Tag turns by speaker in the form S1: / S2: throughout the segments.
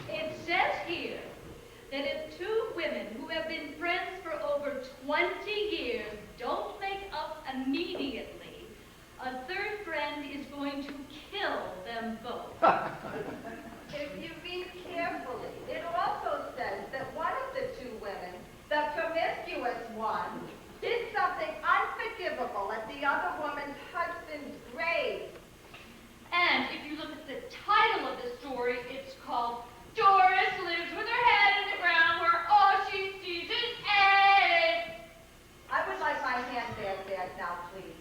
S1: It says here that if two women who have been friends for over 20 years don't make up immediately, a third friend is going to kill them both.
S2: If you read carefully, it also says that one of the two women, the promiscuous one, did something unforgivable at the other woman's husband's grave.
S1: And if you look at the title of the story, it's called Doris Lives with Her Head in the Ground Where All She Sees is eggs.
S2: I would like my handbag back now, please.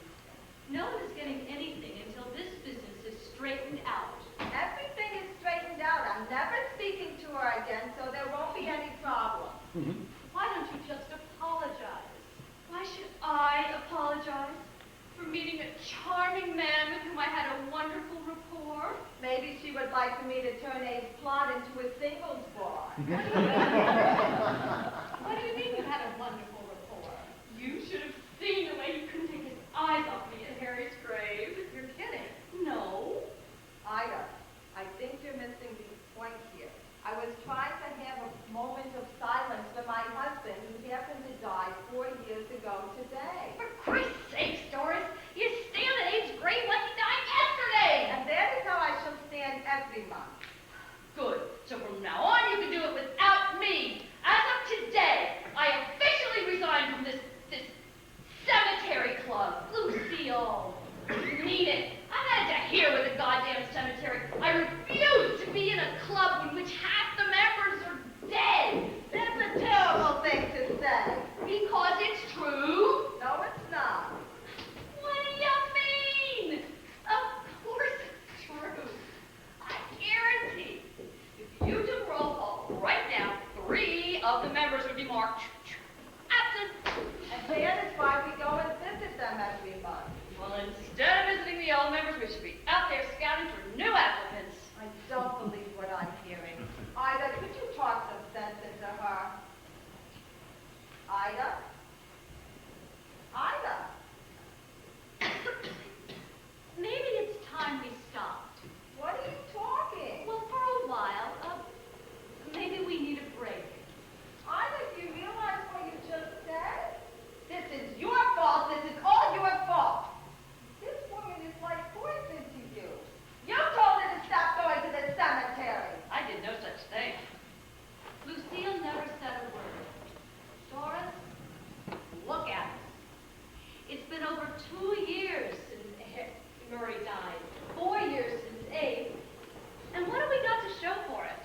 S1: No one is getting anything until this business is straightened out.
S2: Everything is straightened out. I'm never speaking to her again, so there won't be any problem.
S1: Why don't you just apologize? Why should I apologize for meeting a charming man with whom I had a wonderful rapport?
S2: Maybe she would like for me to turn Abe's plot into a singles bar.
S1: What do you mean you had a wonderful rapport? You should have seen the way he couldn't take his eyes off me at Harry's grave.
S2: You're kidding.
S1: No.
S2: Ida, I think you're missing the point here. I was trying to have a moment of silence for my husband who happened to die 4 years ago today.
S1: For Christ's sake, Doris, you stand at Abe's grave like he died yesterday.
S2: And that is how I shall stand every month.
S1: Good. So from now on, you can do it without me. As of today, I officially resign from this cemetery club. Lucille, mean it. I've had to hear with the goddamn cemetery. I refuse to be in a club in which half the members are dead.
S2: That's a terrible thing to say.
S1: Because it's true.
S2: No, it's not.
S1: What do you mean? Of course it's true. I guarantee if you do roll call right now, 3 of the members would be marked absent.
S2: And that is why we go and visit them every month.
S1: Well, instead of visiting the old members, we should be out there scouting for new applicants.
S2: I don't believe what I'm hearing. Ida, could you talk some sense into her? Ida? Ida?
S1: Maybe it's time we stopped.
S2: What are you talking?
S1: Well, for a while, maybe we need a break.
S2: Ida, do you realize what you just said? This is your fault. This is all your fault. This woman is like poison to you. You told her to stop going to the cemetery.
S1: I did no such thing. Lucille never said a word. Doris, look at us. It's been over 2 years since Murray died, 4 years since Abe. And what have we got to show for it?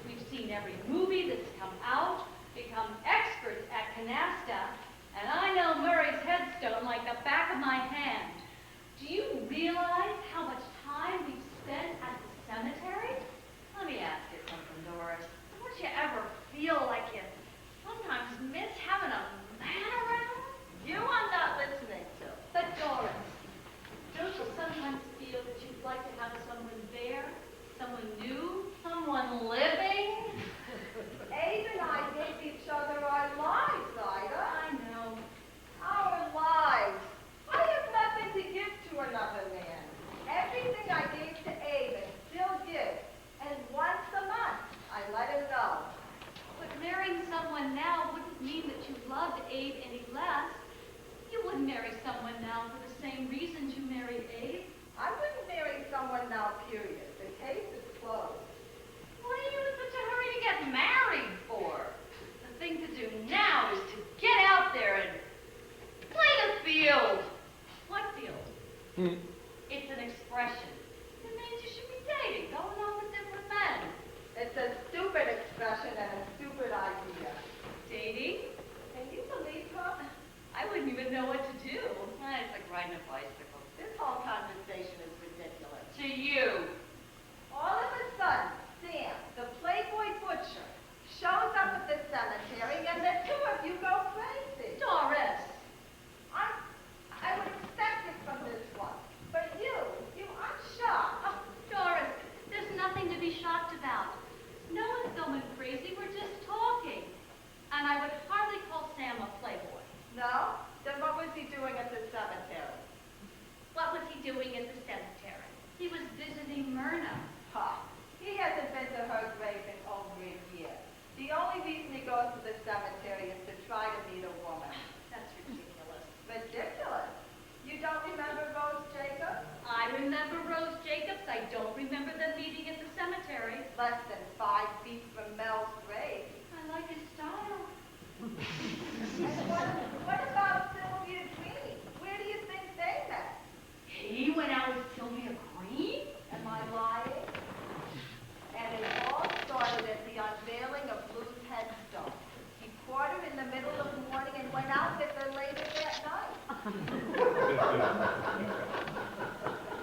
S1: We've seen every movie that's come out, become experts at canasta, and I know Murray's headstone like the back of my hand. Do you realize how much time we've spent at the cemetery? Let me ask you something, Doris. Don't you ever feel like you sometimes miss having a man around?
S2: You I'm not listening to.
S1: But Doris, don't you sometimes feel that you'd like to have someone there, someone new, someone living?
S2: Abe and I gave each other our lives, Ida.
S1: I know.
S2: Our lives. I have nothing to give to another man. Everything I gave to Abe and still give. And once a month, I let him know.
S1: But marrying someone now wouldn't mean that you loved Abe any less. You wouldn't marry someone now for the same reasons you married Abe.
S2: I wouldn't marry someone now, period. The case is closed.
S1: What are you in such a hurry to get married for? The thing to do now is to get out there and play the field. What field? It's an expression. It means you should be dating, going on with different men.
S2: It's a stupid expression and a stupid idea.
S1: Dating?
S2: Can you believe her?
S1: I wouldn't even know what to do. It's like riding a bicycle.
S2: This whole conversation is ridiculous.
S1: To you.
S2: All of a sudden, Sam, the Playboy butcher, shows up at the cemetery and the two
S1: I would hardly call Sam a playboy.
S2: No? Then what was he doing at the cemetery?
S1: What was he doing at the cemetery? He was visiting Myrna.
S2: Ha! He hasn't been to her grave in over a year. The only reason he goes to the cemetery is to try to meet a woman.
S1: That's ridiculous.
S2: Ridiculous. You don't remember Rose Jacobs?
S1: I remember Rose Jacobs. I don't remember them meeting at the cemetery.
S2: Less than 5 feet from Mel's grave.
S1: I like his style.
S2: And what about Sylvia Green? Where do you think they met?
S1: He went out with Sylvia Green?
S2: Am I lying? And it all started at the unveiling of Lou's headstone. He caught her in the middle of the morning and went out with her later that night.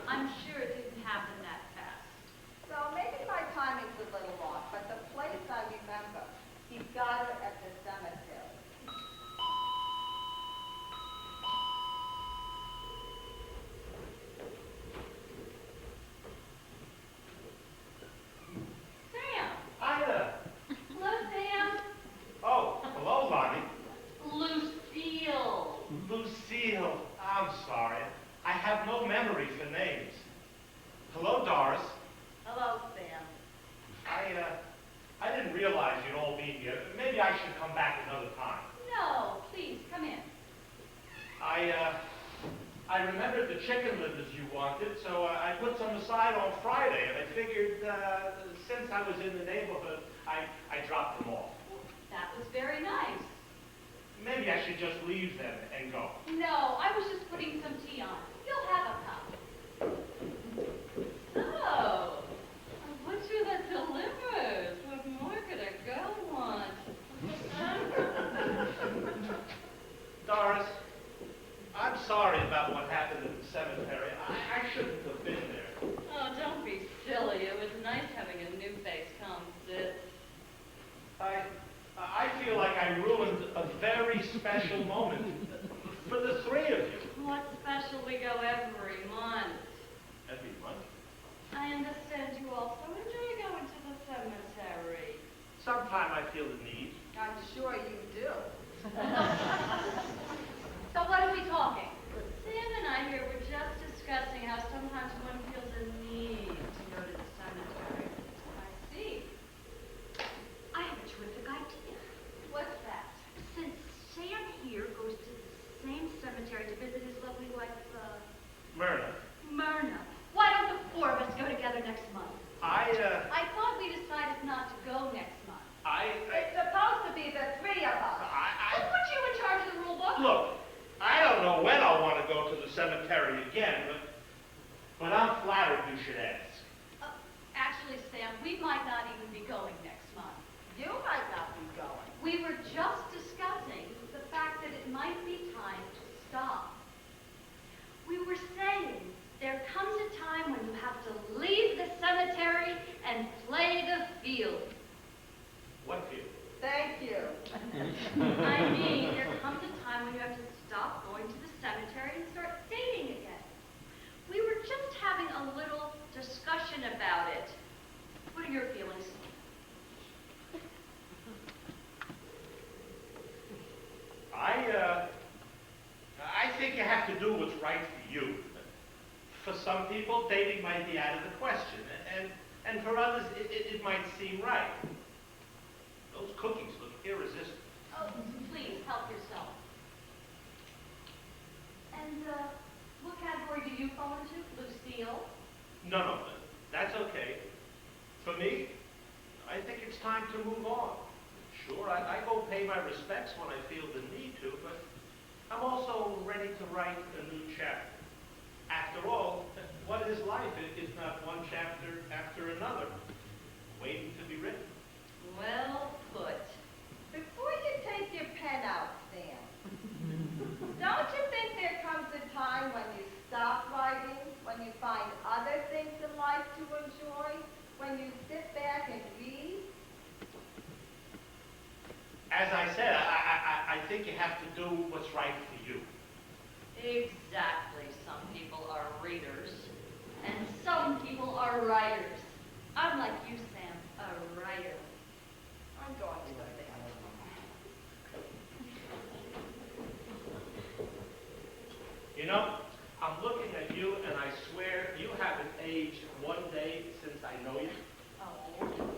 S1: I'm sure it didn't happen that fast.
S2: So maybe my timing's a little off, but the place I remember, he got her at the cemetery.
S1: Sam!
S3: Ida!
S1: Hello, Sam.
S3: Oh, hello, Lonnie.
S1: Lucille.
S3: Lucille. I'm sorry. I have no memory for names. Hello, Doris.
S2: Hello, Sam.
S3: I didn't realize you'd all be here. Maybe I should come back another time.
S1: No, please, come in.
S3: I remembered the chicken livers you wanted, so I put some aside on Friday, and I figured, since I was in the neighborhood, I dropped them off.
S1: That was very nice.
S3: Maybe I should just leave them and go.
S1: No, I was just putting some tea on. You'll have a cup. So, what's you that delivers? What more could a girl want?
S3: Doris, I'm sorry about what happened at the cemetery. I shouldn't have been there.
S1: Oh, don't be silly. It was nice having a new face come sit.
S3: I feel like I ruined a very special moment for the three of you.
S1: What special we go every month.
S3: Every month.
S1: I understand you also enjoy going to the cemetery.
S3: Sometime I feel the need.
S2: I'm sure you do.
S1: So what are we talking? Sam and I here were just discussing how sometimes one feels a need to go to the cemetery. I see. I have a terrific idea.
S2: What's that?
S1: Since Sam here goes to the same cemetery to visit his lovely wife,
S3: Myrna,
S1: Myrna, why don't the four of us go together next month?
S3: I
S1: thought we decided not to go next month.
S2: It's supposed to be the 3 of us.
S1: I put you in charge of the rule book.
S3: look, I don't know when I'll want to go to the cemetery again, but I'm flattered you should ask.
S1: Actually, Sam, we might not even be going next month.
S2: You might not be going.
S1: We were just discussing the fact that it might be time to stop. We were saying there comes a time when you have to leave the cemetery and play the field.
S3: What field?
S2: Thank you.
S1: I mean, there comes a time when you have to stop going to the cemetery and start dating again. We were just having a little discussion about it. What are your feelings?
S3: I think you have to do what's right for you. For some people, dating might be out of the question, and for others, it might seem right. Those cookies look irresistible.
S1: Oh, please, help yourself. And, what category do you fall into? Lucille?
S3: No, that's okay. For me, I think it's time to move on. Sure, I go pay my respects when I feel the need to, but I'm also ready to write a new chapter. After all, what is life if not one chapter after another, waiting to be written?
S1: Well put.
S2: Before you take your pen out, Sam, don't you think there comes a time when you stop writing, when you find other things in life to enjoy, when you sit back and read?
S3: As I said, I think you have to do what's right for you.
S1: Exactly. Some people are readers, and some people are writers. I'm like you, Sam, a writer.
S2: I'm going to the
S3: You know, I'm looking at you and I swear you haven't aged one day since I know you.
S1: Oh,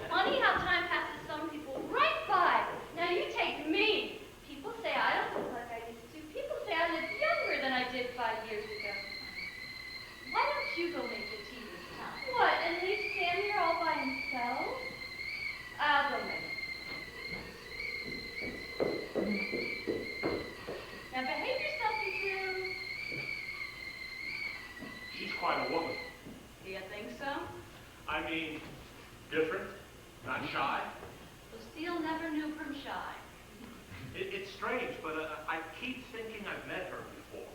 S1: funny how time passes some people right by. Now you take me. People say I don't look like I used to. People say I look younger than I did 5 years ago. Why don't you go make the tea this time? What, and leave Sam here all by himself? I'll go make it. Now behave yourself, you two.
S3: She's quite a woman.
S1: Do you think so?
S3: I mean, different, not shy.
S1: Lucille never knew from shy.
S3: It's strange, but I keep thinking I've met her before.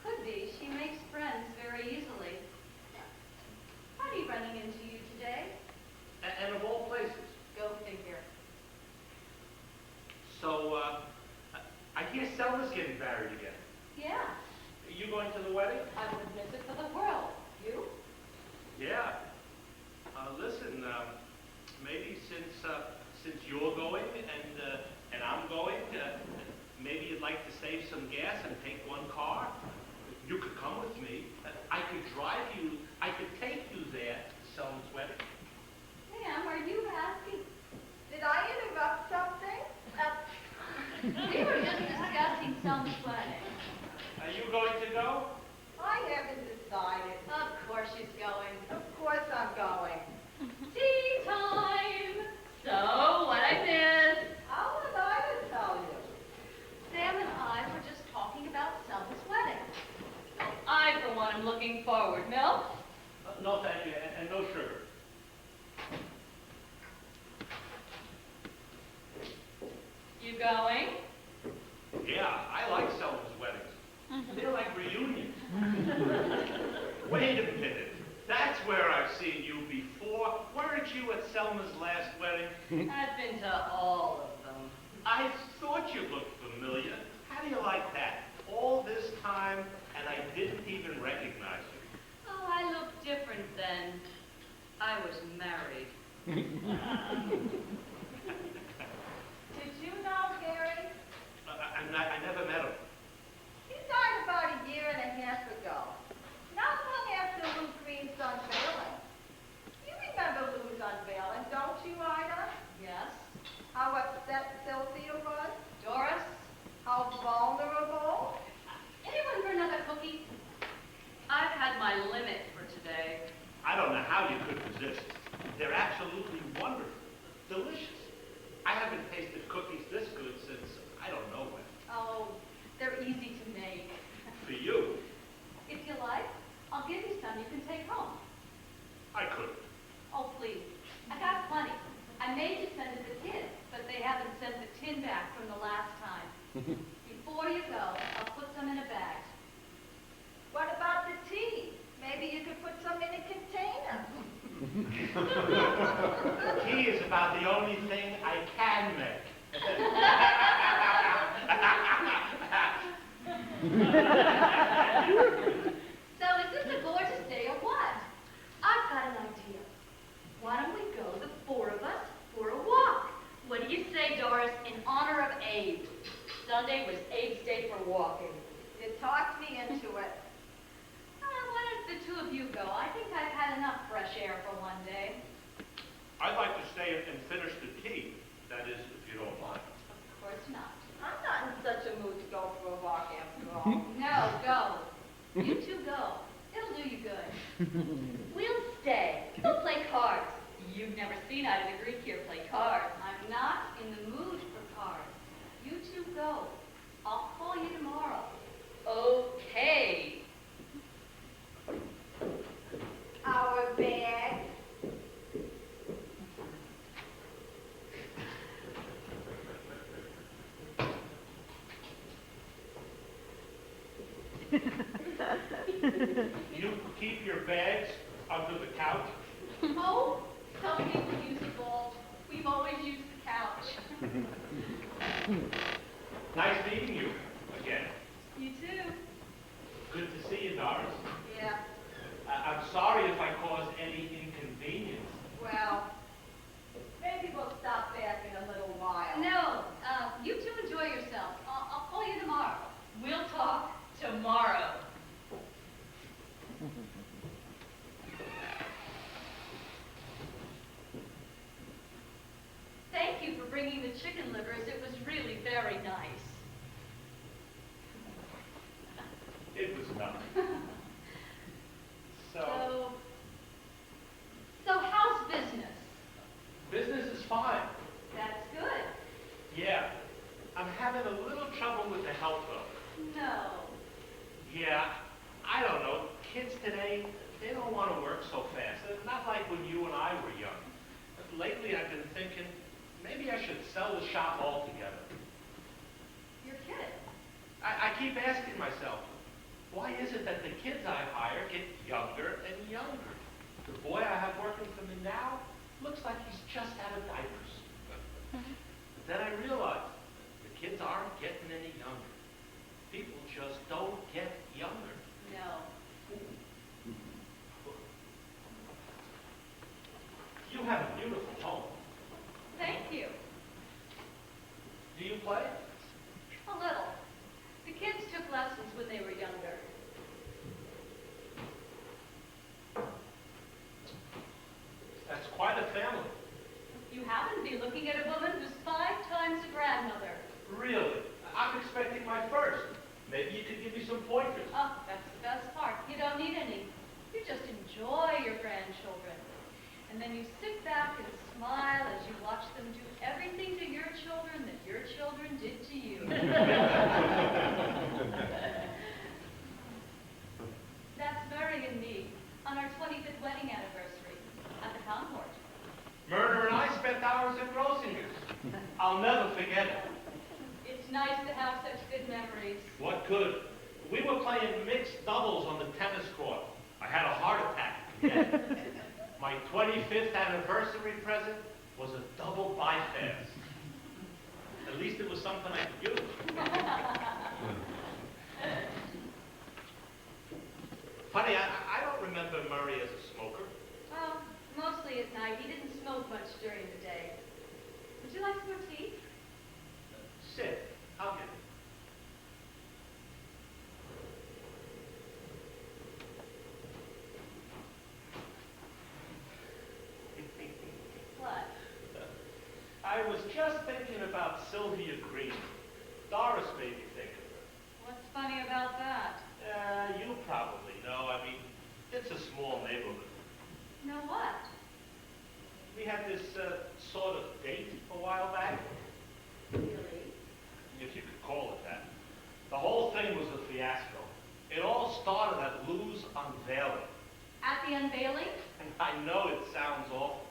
S1: Could be. She makes friends very easily. How are you running into you today?
S3: And of all places.
S1: Go figure.
S3: So, I hear Selma's getting married again.
S1: Yeah,
S3: Are you going to the wedding?
S1: I wouldn't miss it for the world. You?
S3: Yeah. Listen, maybe since you're going and I'm going, maybe you'd like to save some gas and take one car. You could come with me. I could drive you. I could take you there to Selma's wedding.
S1: Ma'am, are you asking?
S2: Did I interrupt something?
S1: We were just discussing Selma's wedding.
S3: Are you going to go?
S2: I haven't decided.
S1: Of course she's going.
S2: Of course I'm going.
S1: Tea time! So, what I missed?
S2: How was I to tell you?
S1: Sam and I were just talking about Selma's wedding. I, for one, am looking forward. Milk?
S3: No, thank you, and no sugar.
S1: You going?
S3: Yeah, I like Selma's weddings. They're like reunions. Wait a minute. That's where I've seen you before. Weren't you at Selma's last wedding?
S1: I've been to all of them.
S3: I thought you looked familiar. How do you like that? All this time, and I didn't even recognize you.
S1: Oh, I look different then. I was married.
S2: Did you know, Gary?
S3: I never met him.
S2: He died about a year and a half ago. Not long after Lou Green's unveiling. You remember Lou's unveiling, don't you, Ida?
S1: Yes.
S2: How upset Sylvia was?
S1: Doris?
S2: How vulnerable?
S1: Anyone for another cookie? I've had my limit for today.
S3: I don't know how you could resist. They're absolutely wonderful. Delicious. I haven't tasted cookies this good since I don't know when.
S1: Oh, they're easy to make.
S3: For you,
S1: If you like, I'll give you some you can take home.
S3: I couldn't.
S1: Oh, please. I got plenty. I made you send it to Tin, but they haven't sent the tin back from the last time. Before you go, I'll put some in a bag.
S2: What about the tea? Maybe you could put some in a container.
S3: Tea is about the only thing I can make.
S1: So is this a gorgeous day or what? I've got an idea. Why don't we go, the four of us, for a walk? What do you say, Doris, in honor of Abe? Sunday was Abe's day for walking.
S2: You talked me into it.
S1: Why don't the two of you go? I think I've had enough fresh air for one day.
S3: I'd like to stay and finish the tea. That is, if you don't mind.
S1: Of course not.
S2: I'm not in such a mood to go for a walk after all.
S1: No, go. You two go. It'll do you good. We'll stay. We'll play cards. You've never seen Ida the Greek here play cards. I'm not in the mood for cards. You two go. I'll call you tomorrow. Okay.
S2: Our bag.
S3: You keep your bags under the couch.
S1: Oh, some people use the vault. We've always used the couch.
S3: Nice meeting you again.
S1: You too.
S3: Good to see you, Doris.
S2: Yeah,
S3: I'm sorry if I caused any inconvenience.
S2: well, maybe we'll stop back in a little while.
S1: No, you two enjoy yourself. I'll call you tomorrow. We'll talk tomorrow.
S3: No. So,
S1: So how's business?
S3: business is fine.
S1: That's good.
S3: Yeah. I'm having a little trouble with the health though.
S1: No.
S3: Yeah. I don't know. Kids today, they don't want to work so fast. It's not like when you and I were young. Lately, I've been thinking, maybe I should sell the shop altogether.
S1: You're kidding.
S3: I keep asking myself, why is it that the kids I hire get younger and younger? The boy I have working for me now looks like he's just out of diapers. But then I realized the kids aren't getting any younger. People just don't get younger.
S1: No.
S3: You have a beautiful home.
S1: Thank you.
S3: Do you play?
S1: A little. The kids took lessons when they were younger.
S3: That's quite a family.
S1: You happen to be looking at a woman who's 5 times a grandmother.
S3: Really? I'm expecting my first. Maybe you could give me some pointers.
S1: Oh, that's the best part. You don't need any. You just enjoy your grandchildren. And then you sit back and smile as you watch them do everything to your children that your children did to you. That's Murray and me on our 25th wedding anniversary at the Concord.
S3: Myrna and I spent hours at Grosinger's. I'll never forget it.
S1: It's nice to have such good memories.
S3: What good? We were playing mixed doubles on the tennis court. I had a heart attack again. My 25th anniversary present was a double bypass. At least it was something I could use. Funny, I don't remember Murray as a smoker.
S1: Well, mostly at night. He didn't smoke much during the day. Would you like some more tea?
S3: Sit. I'll get it.
S1: What?
S3: I was just thinking about Sylvia Green. Doris made me think of her.
S1: What's funny about that?
S3: You probably know. I mean, it's a small neighborhood.
S1: Know what?
S3: We had this sort of date a while back,
S1: Really?
S3: if you could call it that. The whole thing was a fiasco. It all started at Lou's unveiling.
S1: At the unveiling?
S3: And I know it sounds awful.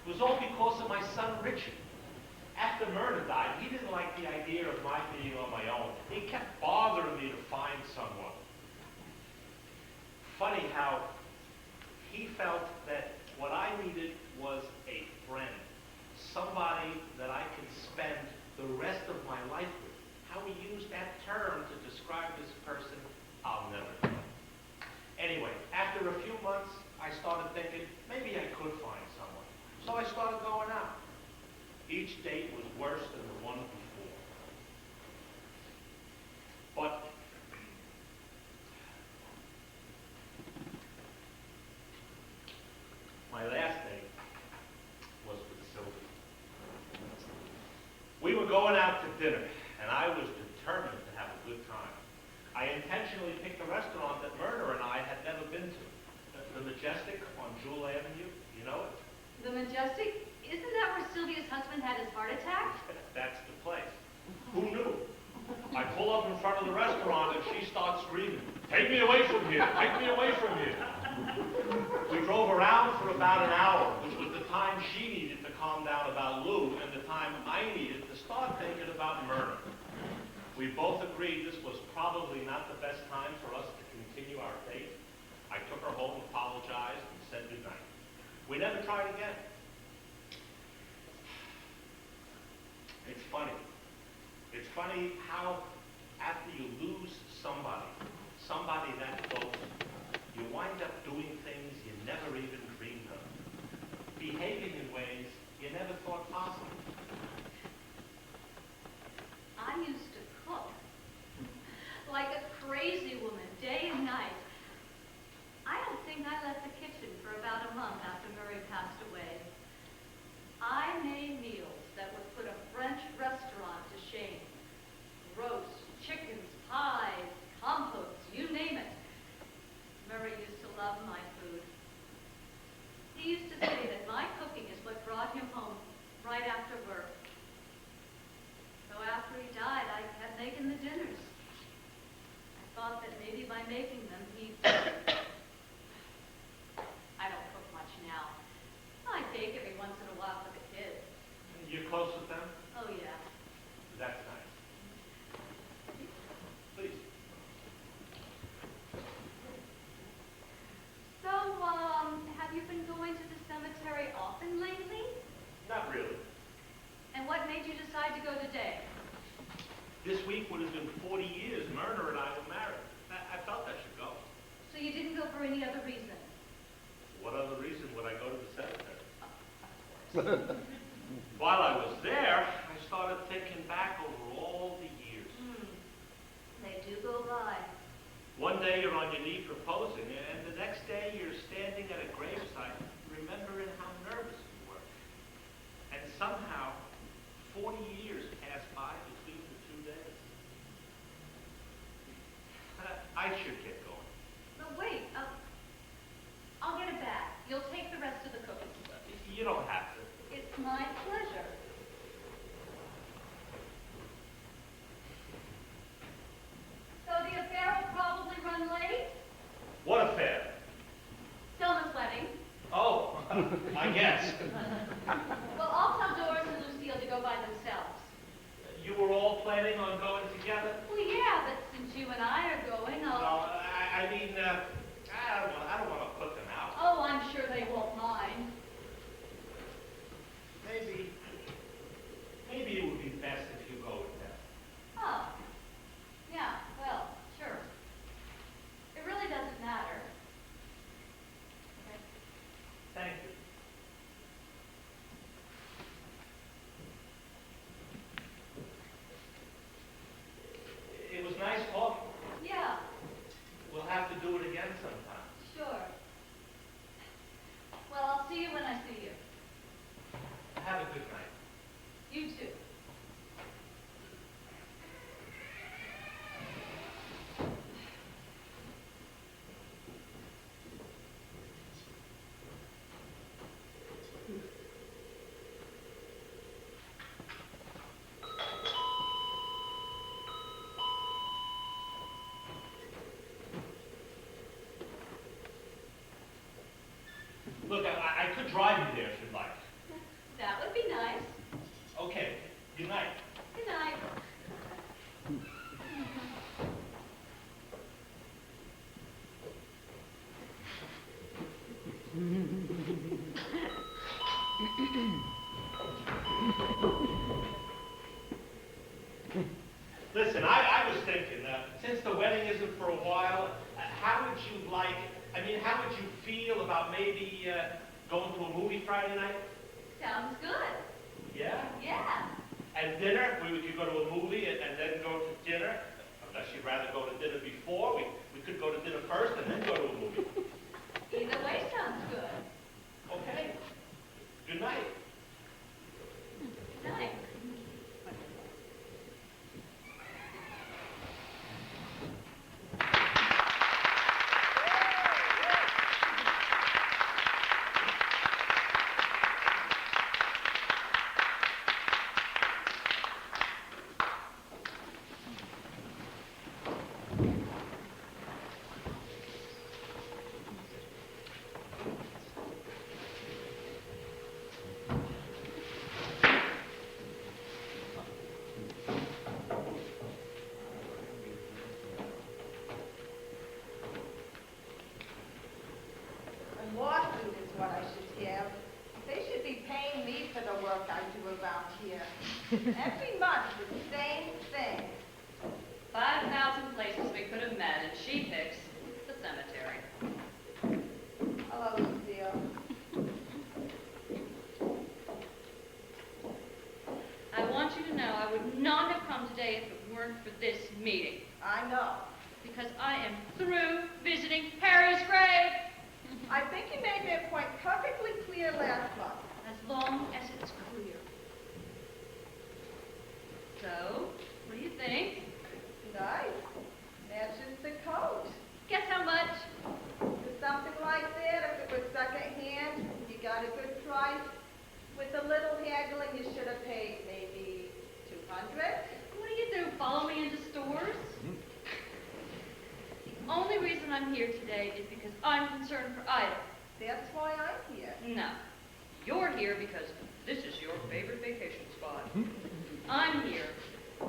S3: It was all because of my son, Richard. After Myrna died, he didn't like the idea of my being on my own. He kept bothering me to find someone. Funny how he felt that what I needed was a friend. Somebody that I could spend the rest of my life with. How he used that term to describe this person, I'll never know. Anyway, after a few months, I started thinking, maybe I could find someone. So I started going out. Each date was worse than the one before. But my last date was with Sylvia. We were going out to dinner, and I was determined to have a good time. I intentionally picked a restaurant that Myrna and I had never been to. The Majestic on Jewel Avenue. You know it?
S1: The Majestic? Isn't that where Sylvia's husband had his heart attack?
S3: That's the place. Who knew? I pull up in front of the restaurant and she starts screaming, "Take me away from here! Take me away from here!" We drove around for about an hour, which was the time she needed to calm down about Lou and the time I needed to start thinking about Myrna. We both agreed this was probably not the best time for us to continue our date. I took her home, apologized, and said goodnight. We never tried again. It's funny. It's funny how after you lose somebody that close, you wind up doing things you never even dreamed of, behaving in ways you never thought possible.
S1: I used to cook like a crazy woman, day and night. I don't think I left the kitchen for about a month after Murray passed away. I made meals that would put a French restaurant to shame. Roast, chickens, pies, compotes, you name it. thought that maybe by making them, he... I don't cook much now. I bake every once in a while for the kids.
S3: You're close with them?
S1: Oh, yeah.
S3: That's nice. Please.
S1: So, have you been going to the cemetery often lately?
S3: Not really.
S1: And what made you decide to go today?
S3: This week would have been 40 years Myrna and I were married. I felt I should go.
S1: So you didn't go for any other reason?
S3: What other reason would I go to the cemetery?
S1: Of course.
S3: While I was there, I started thinking back over all the years.
S1: They do go by.
S3: One day you're on your knee proposing, and the next day you're standing at a gravesite remembering how nervous you were. And somehow, 40 years passed by between the 2 days. I should get going.
S1: But wait, I'll get it back. You'll take the rest of the cookies.
S3: You don't have to.
S1: It's my pleasure. So the affair will probably run late?
S3: What affair?
S1: Selma's wedding.
S3: Oh, I guess.
S1: Well, I'll tell Doris and Lucille to go by themselves.
S3: You were all planning on going together?
S1: Well, yeah, but since you and I are going,
S3: No,
S1: I'll...
S3: I mean, I don't want to put them out.
S1: Oh, I'm sure they won't mind.
S3: Maybe it would be best if you go with them.
S1: Oh, yeah, well, sure. It really doesn't matter. Okay.
S3: Thank you. It was nice talking.
S1: Yeah,
S3: We'll have to do it again sometime.
S1: sure. Well, I'll see you when I see you.
S3: Have a good night.
S1: You too.
S3: Look, I could drive you there if you'd like.
S1: That would be nice.
S3: Okay. Good night.
S1: Good night.
S3: Listen, I was thinking, since the wedding isn't for a while, how would you how would you feel about maybe going to a movie Friday night?
S1: Sounds good.
S3: Yeah?
S1: Yeah.
S3: And dinner? We could go to a movie and then go to dinner. Unless you'd rather go to dinner before, we could go to dinner first and then go to a movie.
S1: Either way sounds good.
S3: Okay. Good night.
S1: Good night.
S2: A lawsuit is what I should have. They should be paying me for the work I do around here. Every month, the same thing.
S4: 5,000 places we could have met, and she picks the cemetery.
S2: Hello, Lucille.
S4: I want you to know I would not have come today if it weren't for this meeting,
S2: I know.
S4: because I am through visiting Harry's grave.
S2: I think you made that point perfectly clear last month.
S4: As long as it's clear. So, what do you think?
S2: Nice. Matches the coat.
S4: Guess how much?
S2: For something like that, if it was secondhand, you got a good price. With a little haggling, you should have paid maybe $200.
S4: What do you do, follow me into stores? I'm here today is because I'm concerned for Ida.
S2: That's why I'm here.
S4: No. You're here because this is your favorite vacation spot. I'm here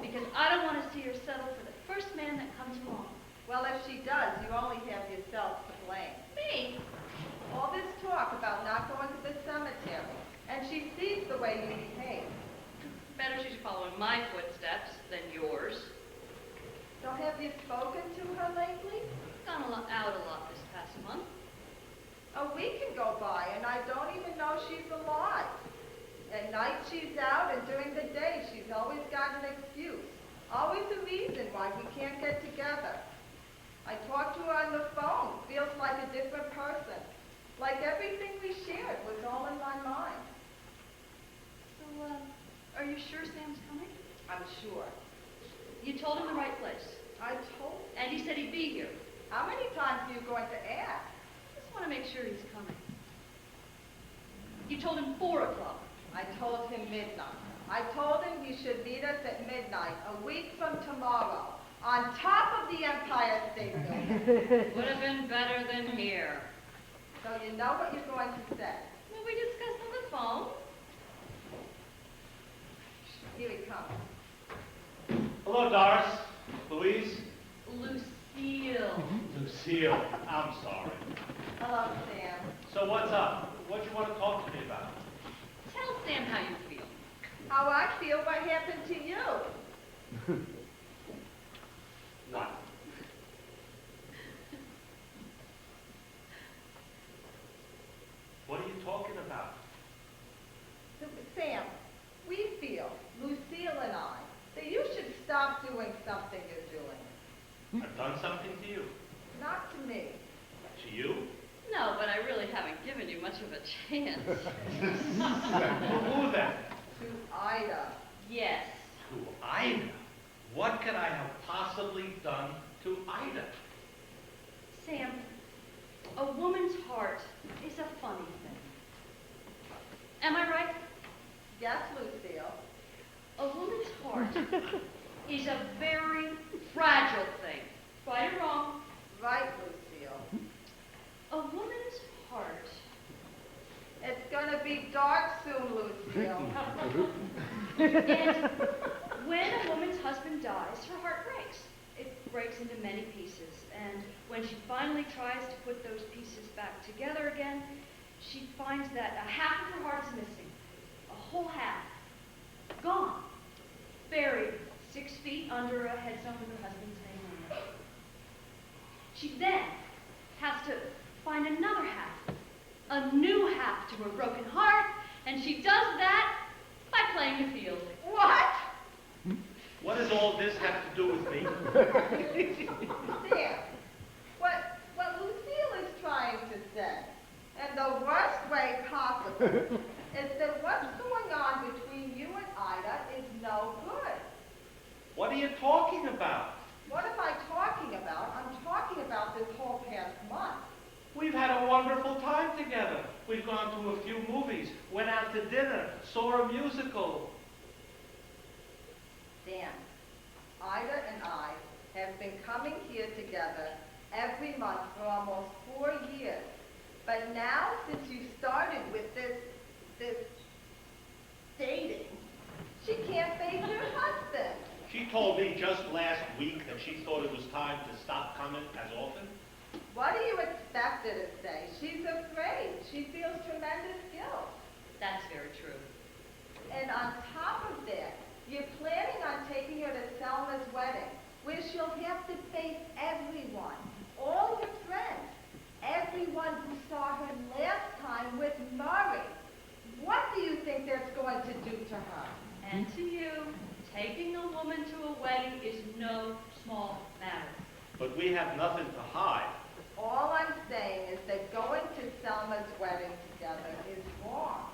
S4: because I don't want to see her settle for the first man that comes along.
S2: Well, if she does, you only have yourself to blame.
S4: Me?
S2: All this talk about not going to the cemetery, and she sees the way you behave.
S4: Better she's following my footsteps than yours.
S2: So have you spoken to her lately?
S4: Gone out a lot this past month.
S2: A week can go by, and I don't even know she's alive. At night she's out, and during the day she's always got an excuse. Always a reason why we can't get together. I talked to her on the phone. Feels like a different person. Like everything we shared was all in my mind.
S4: So, are you sure Sam's coming?
S2: I'm sure.
S4: You told him the right place.
S2: I told you.
S4: And he said he'd be here.
S2: How many times are you going to ask?
S4: Just want to make sure he's coming. You told him 4 o'clock.
S2: I told him midnight. I told him he should meet us at midnight, a week from tomorrow, on top of the Empire State Building.
S4: Would have been better than here.
S2: So you know what you're going to say.
S4: Well, we discussed on the phone.
S2: Here he comes.
S3: Hello, Doris. Louise?
S4: Lucille.
S3: Lucille. I'm sorry.
S2: Hello, Sam.
S3: So what's up? What do you want to talk to me about?
S4: Tell Sam how you feel.
S2: How I feel what happened to you.
S3: What? What are you talking about?
S2: Sam, we feel, Lucille and I, that you should stop doing something you're doing.
S3: I've done something to you.
S2: Not to me.
S3: To you?
S4: No, but I really haven't given you much of a chance.
S3: To who then?
S2: To Ida.
S4: Yes.
S3: To Ida? What could I have possibly done to Ida?
S4: Sam, a woman's heart is a funny thing. Am I right?
S2: Yes, Lucille.
S4: A woman's heart is a very fragile thing. Right or wrong?
S2: Right, Lucille.
S4: A woman's heart.
S2: It's gonna be dark soon, Lucille.
S4: And when a woman's husband dies, her heart breaks. It breaks into many pieces. And when she finally tries to put those pieces back together again, she finds that a half of her heart is missing. A whole half. Gone. Buried 6 feet under a headstone with her husband's name on it. She then has to find another half. A new half to her broken heart. And she does that by playing the field.
S2: What?
S3: What does all this have to do with me?
S2: Sam, what Lucille is trying to say, and the worst way possible, is that what's going on between you and Ida is no good.
S3: What are you talking about?
S2: What am I talking about? I'm talking about this whole past month.
S3: We've had a wonderful time together. We've gone to a few movies, went out to dinner, saw a musical.
S2: Dan, Ida and I have been coming here together every month for almost 4 years. But now, since you started with this dating, she can't face her husband.
S3: She told me just last week that she thought it was time to stop coming as often.
S2: What do you expect her to say? She's afraid. She feels tremendous guilt.
S4: That's very true.
S2: And on top of that, you're planning on taking her to Selma's wedding, where she'll have to face everyone, all her friends, everyone who saw her last time with Murray. What do you think that's going to do to her?
S4: And to you, taking a woman to a wedding is no small matter.
S3: But we have nothing to hide.
S2: All I'm saying is that going to Selma's wedding together is wrong.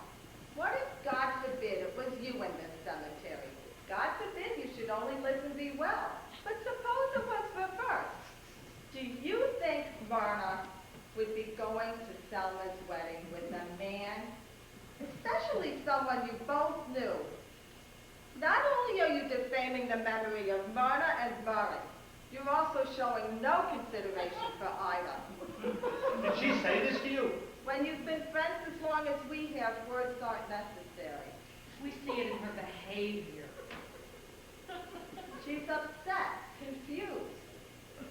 S2: What if, God forbid, it was you in this cemetery? God forbid you should only live and be well. But suppose it was reversed. Do you think Myrna would be going to Selma's wedding with a man, especially someone you both knew? Not only are you defaming the memory of Myrna and Murray, You're also showing no consideration for Ida.
S3: Did she say this to you?
S2: When you've been friends as long as we have, words aren't necessary.
S1: We see it in her behavior.
S2: She's upset, confused.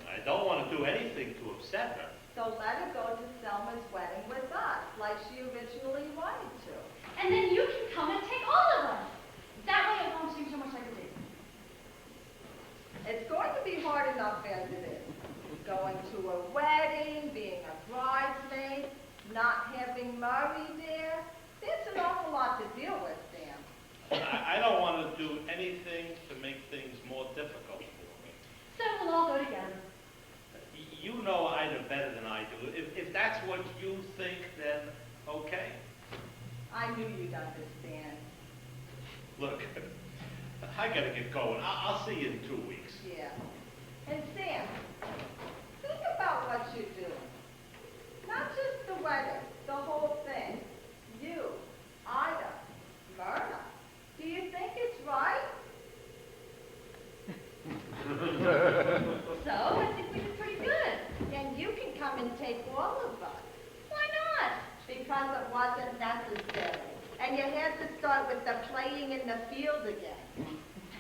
S3: I don't want to do anything to upset her.
S2: So let her go to Selma's wedding with us, like she originally wanted to.
S4: And then you can come and take all of us. That way it won't seem so much like a date.
S2: It's going to be hard enough as it is. Going to a wedding, being a bridesmaid, not having Murray there. There's an awful lot to deal with, Sam.
S3: I don't want to do anything to make things more difficult for me.
S4: So we'll all go together.
S3: You know Ida better than I do. If that's what you think, then okay.
S2: I knew you'd understand.
S3: Look, I gotta get going. I'll see you in 2 weeks.
S2: Yeah. And Sam, think about what you're doing. Not just the wedding, the whole thing. You, Ida, Myrna. Do you think it's right?
S4: So I think we did pretty good.
S2: And you can come and take all of us.
S4: Why not?
S2: Because it wasn't necessary. And you had to start with the playing in the field again.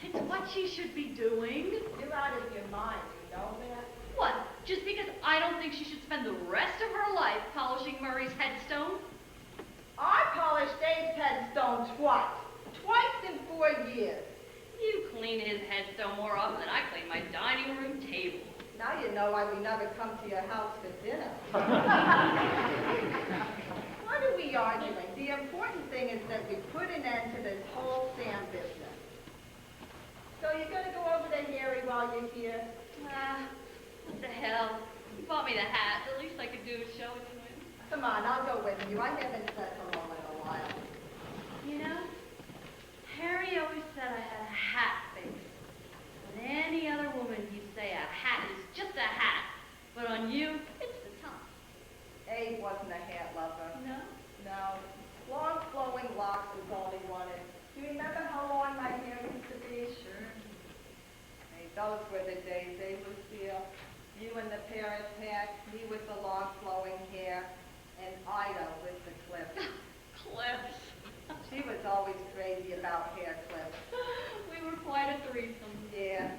S4: It's what she should be doing.
S2: You're out of your mind, you know that?
S4: What? Just because I don't think she should spend the rest of her life polishing Murray's headstone?
S2: I polished Dave's headstone twice. Twice in 4 years.
S1: You clean his headstone more often than I clean my dining room table.
S2: Now you know why we never come to your house for dinner. What are we arguing? The important thing is that we put an end to this whole Sam business. So you're going to go over to Harry while you're here?
S1: What the hell? You bought me the hat. The least I could do is show it to him.
S2: Come on, I'll go with you. I haven't said hello in a while.
S1: You know, Harry always said I had a hat face. On any other woman, he'd say a hat is just a hat. But on you, it's the top.
S2: Abe wasn't a hat lover.
S1: No?
S2: No. Long flowing locks was all he wanted. Do you remember how long my hair used to be?
S1: Sure.
S2: Hey, those were the days, eh, Lucille? You in the parrot hat, me with the long flowing hair, and Ida with the clips.
S1: Clips.
S2: She was always crazy about hair clips.
S1: We were quite a threesome.
S2: Yeah.